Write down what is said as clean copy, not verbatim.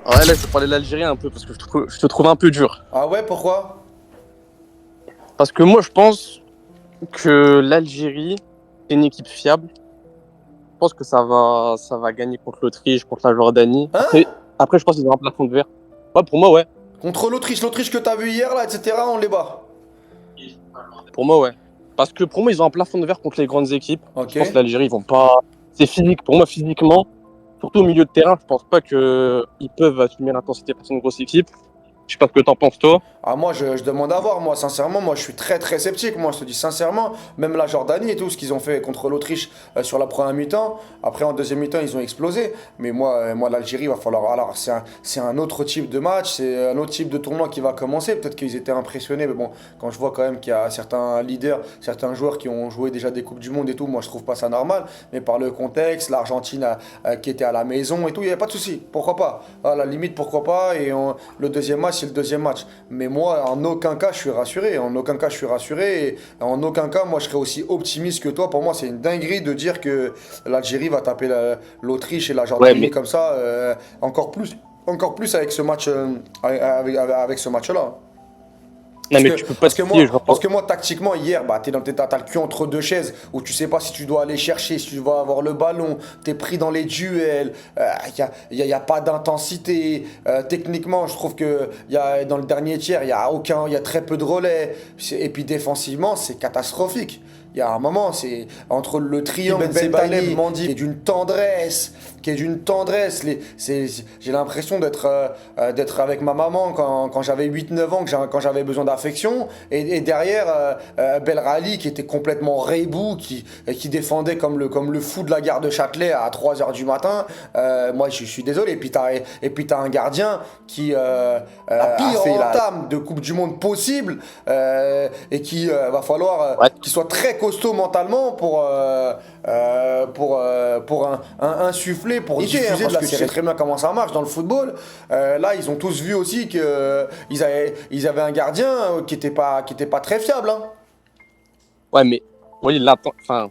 Ouais, là, je vais parler de l'Algérie un peu parce que je te trouve un peu dur. Ah ouais, pourquoi? Parce que moi, je pense que l'Algérie est une équipe fiable. Je pense que ça va gagner contre l'Autriche, contre la Jordanie. Après, Hein? après je pense qu'ils ont un plafond de verre. Ouais, pour moi, ouais. Contre l'Autriche que t'as vu hier, là, etc., on les bat. Pour moi, ouais. Parce que pour moi, ils ont un plafond de verre contre les grandes équipes. Je Ok. pense que l'Algérie, ils vont pas. C'est physique. Pour moi, physiquement, surtout au milieu de terrain, je pense pas qu'ils peuvent assumer l'intensité face à une grosse équipe. Je sais pas ce que t'en penses, toi. Ah moi je demande à voir, moi sincèrement, moi je suis très très sceptique, moi je te dis sincèrement, même la Jordanie et tout ce qu'ils ont fait contre l'Autriche sur la première mi-temps, après en deuxième mi-temps ils ont explosé, mais moi l'Algérie va falloir, alors c'est un autre type de match, c'est un autre type de tournoi qui va commencer, peut-être qu'ils étaient impressionnés, mais bon, quand je vois quand même qu'il y a certains leaders, certains joueurs qui ont joué déjà des Coupes du Monde et tout, moi je trouve pas ça normal, mais par le contexte, l'Argentine qui était à la maison et tout, il n'y avait pas de souci, pourquoi pas, à la limite pourquoi pas, le deuxième match c'est le deuxième match. Mais moi, en aucun cas, je suis rassuré. En aucun cas, je suis rassuré. Et en aucun cas, moi, je serais aussi optimiste que toi. Pour moi, c'est une dinguerie de dire que l'Algérie va taper l'Autriche et la Ouais, Jordanie mais. comme ça, encore plus avec ce match, avec ce match-là. Non, Parce mais que, tu peux pas te fier. parce que moi, tactiquement, hier, bah, t'as le cul entre deux chaises où tu sais pas si tu dois aller chercher, si tu vas avoir le ballon, t'es pris dans les duels, y a pas d'intensité. Techniquement, je trouve que dans le dernier tiers, il y a très peu de relais. Et puis défensivement, c'est catastrophique. Il y a un moment, c'est entre le triangle Ben Ben Sebaini, Taleb, Mandi, qui est d'une tendresse. J'ai l'impression d'être avec ma maman quand j'avais 8 9 ans, quand j'avais besoin d'affection. Et derrière, Belrali qui était complètement rebou, qui défendait comme le fou de la gare de Châtelet à 3 heures du matin. Moi, je suis désolé. Et puis t'as un gardien qui la a pire fait entame. entame de Coupe du Monde possible et qui va falloir Ouais. qu'il soit très costaud mentalement pour insuffler, pour Idée, hein, diffuser, parce parce que que tu sais très bien comment ça marche dans le football. Là, ils ont tous vu aussi que ils avaient un gardien qui était pas très fiable. Hein. Ouais, mais. Oui, là, enfin,